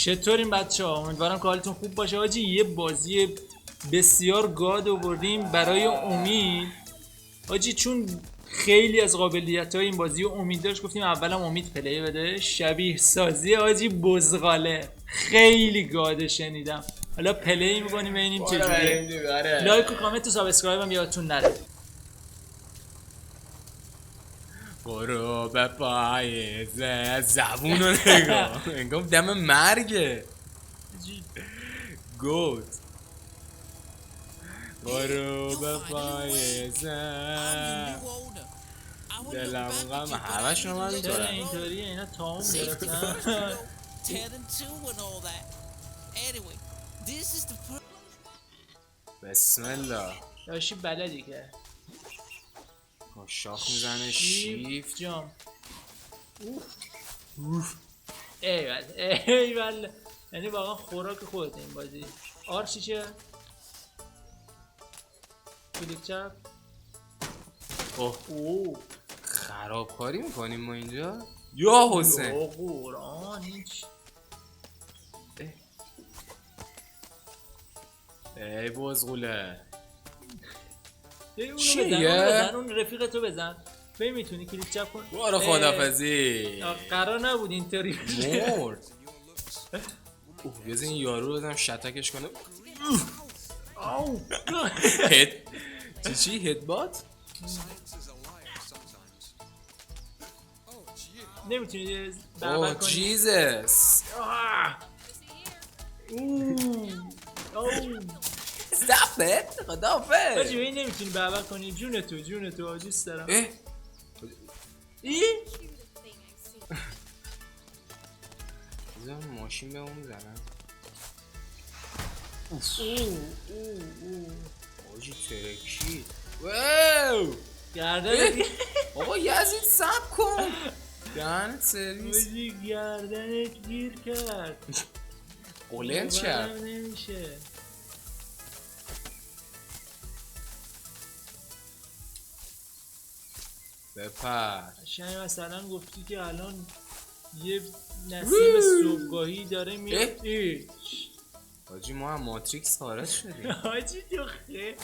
چطورین بچه ها؟ امیدوارم که حالتون خوب باشه. حاجی یه بازی بسیار گاد آوردیم برای امید. حاجی چون خیلی از قابلیت های این بازی امید داشت، گفتیم اولم امید پلی بده. شبیه سازی حاجی بزغاله، خیلی گاده شنیدم. حالا پلی میکنیم ببینیم چجوریه. لایک و کامنت و سابسکرایب هم یادتون نره. برو به پاییز زبون رو نگاه انگام دم مرگه. گوت برو به پاییز دلم غم همه شما چرا میتونن. اینطوریه؟ اینا تاون گرفتن. بسم الله. داشتی بلدی که شاخ میزنه شیفت جام. اوف ایول ایول. یعنی واقعا خوراک خودت این بازی. آرشی چه؟ کلیک چپ. اوه خرابکاری میکنیم ما اینجا یا حسین. یا قرآن هیچ. ای بزغوله چیه؟ اون رفیقتو بزن. ببین میتونی کلیک چپ کن. برو خدافزی. قرار نبود اینطوری مرد. بیازه این یارو رو بزنم شتکش کنه. آو هد چی هد بات؟ نمیتونی اوه جیزس. Stop it. خدافز. باجی به این نمیتونی بابا کنی. جون تو آجیست دارم. ای؟ بزنم ماشین به اون زنم. آجی ترکید. واو گردنت بابا یزید سب کن. دهنت سرویس. باجی گردنت گیر کرد. قلنت کرد. نمیشه. بپر. شاید مثلا گفتی که الان یه نسیم صبحگاهی داره میاد. حاجی ما هم ماتریکس خارج شدیم. حاجی تو خیلی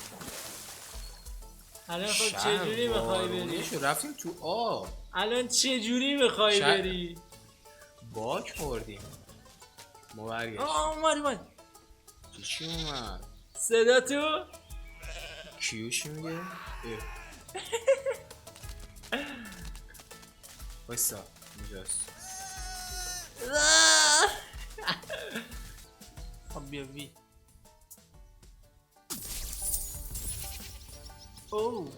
الان خب چجوری میخوای بری؟ رفتیم تو آب. الان چجوری میخوای بری؟ باک خوردیم. ما برگشت. اومد چی اومد؟ صدا تو؟ کیوشی میگه؟ بایستا اینجاست. خب بیا وی. اوه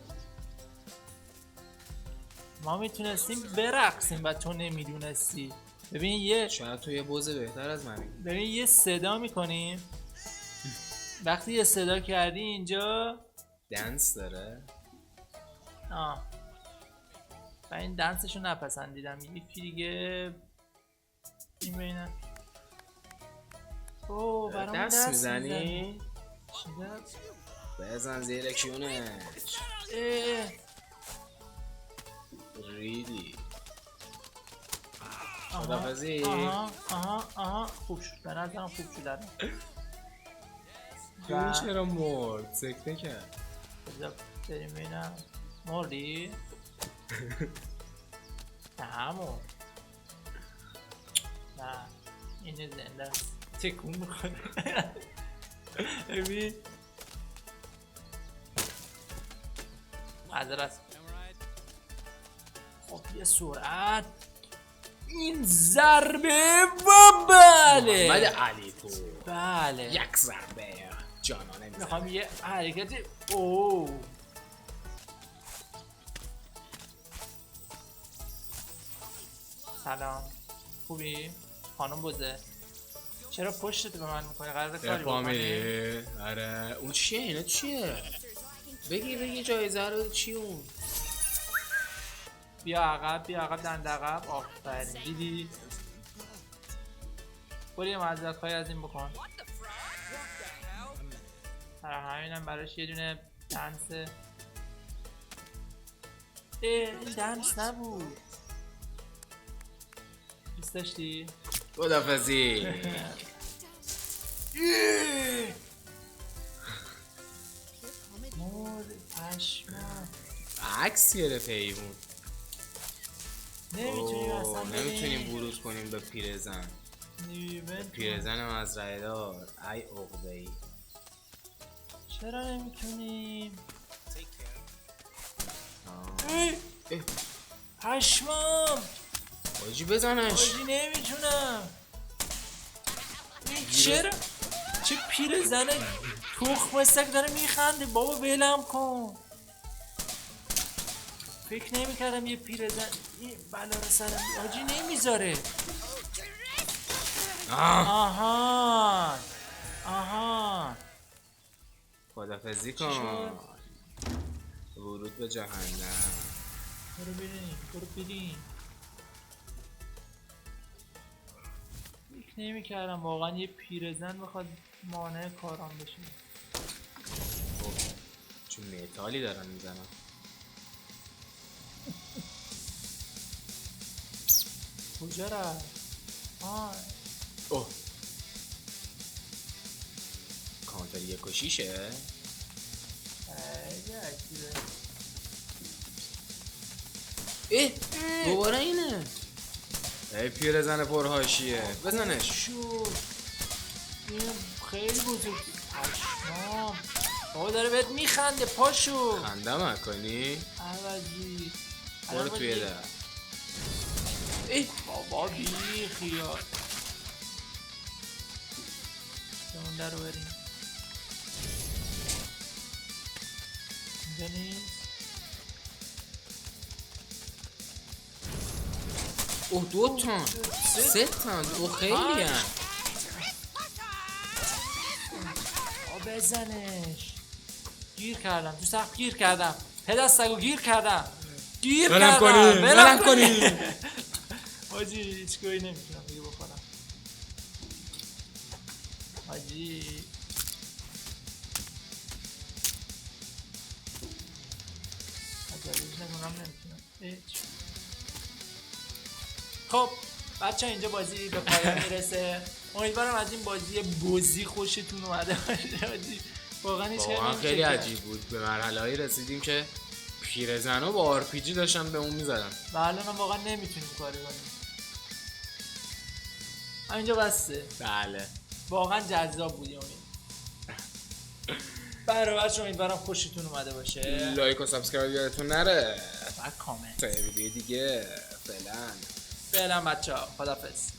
ما میتونستیم برقصیم و تو نمیدونستی. ببین یه شاید تو یه بوزه بهتر از منی. ببین یه صدا میکنیم. وقتی یه صدا کردی اینجا دنس داره. و این دنسشو نپسندیدم. یکی دیگه این بینه. اوه برامون دست میزنی؟ چی دست؟ بزن زیر کیونش. ریدی. خدافزی. خوب شد. به نظرم خوب شد. کیون چرا مرد؟ سکته کرد. بذار بریم بینم. مردی؟ نه همون. نه اینه زنده است. تکون میکنه. ببین معذرت. خب یه سرعت. این ضربه و بله محمد علی پور. بله یک ضربه جانانه میزنه. میخوام یه حرکتی. اوه سلام خوبی؟ خانم بوزه چرا پشتت به من میکنی؟ قرار کاری بکنی؟ آره اون چیه؟ اینا چیه؟ بگی جایزه رو چی اون؟ بیا عقب دنده عقب. آفرین دیدی؟ برو یه معذرت خواهی از این بکن. برای همینم براش یه دونه دنس. این دنس نبود. دوست داشتی؟ خدافزی. مورد پشمام. عکس گرفت حیوان. نمیتونیم اصلا نمیتونیم ورود کنیم به پیرزن. پیرزن مزرعه دار. ای عقده‌ای. چرا نمیتونیم؟ پشمام. حاجی بزنش. حاجی نمیتونم. این چرا؟ چه پیرزن تخم سگ داره میخنده. بابا ولم کن. فکر نمیکردم یه پیرزن این بلا رو سرم. حاجی نمیذاره. آها آها. خدافزی کن. ورود به جهنم. برو بریم. فکر نمیکردم واقعا یه پیرزن بخواد مانع کارام بشه. چون متالی دارن میزنن. کجا رفت؟ اوه کانتر 1 و 6. دوباره اینه. ای پیرزن پرهاشیه. بزنش. شو این خیلی بزرگ. پشمام. بابا داره بهت میخنده. پاشو خنده مکنی؟ عوضی. برو توی در. بابا بی خیال. اون در رو بریم. اینجا نیست. اوه 2 تا 3 تا. او خیلی هم. بزنش. گیر کردم تو سخت. گیر کردم پدستگو. گیر کردم. ولم کنی. حاجی هیچ گویی نمیتونم دیگه بخورم. حاجی عجبیش نکنم نمیتونم. خب بچه اینجا بازی به پایان میرسه. امیدوارم از این بازی خوشتون اومده باشه. واقعا خیلی عجیب بود. به مرحله‌ای رسیدیم که پیرزنا با آرپیجی داشتن به اون میزدن. بله من واقعا نمیتونیم کاری کنیم. همینجا بسته. بله واقعا جذاب بود. برای بچه امیدوارم خوشتون اومده باشه. لایک و سابسکرایب یادتون نره. و کامنت. تا ویدیو دیگه. فعلا بچه ها خدافظ.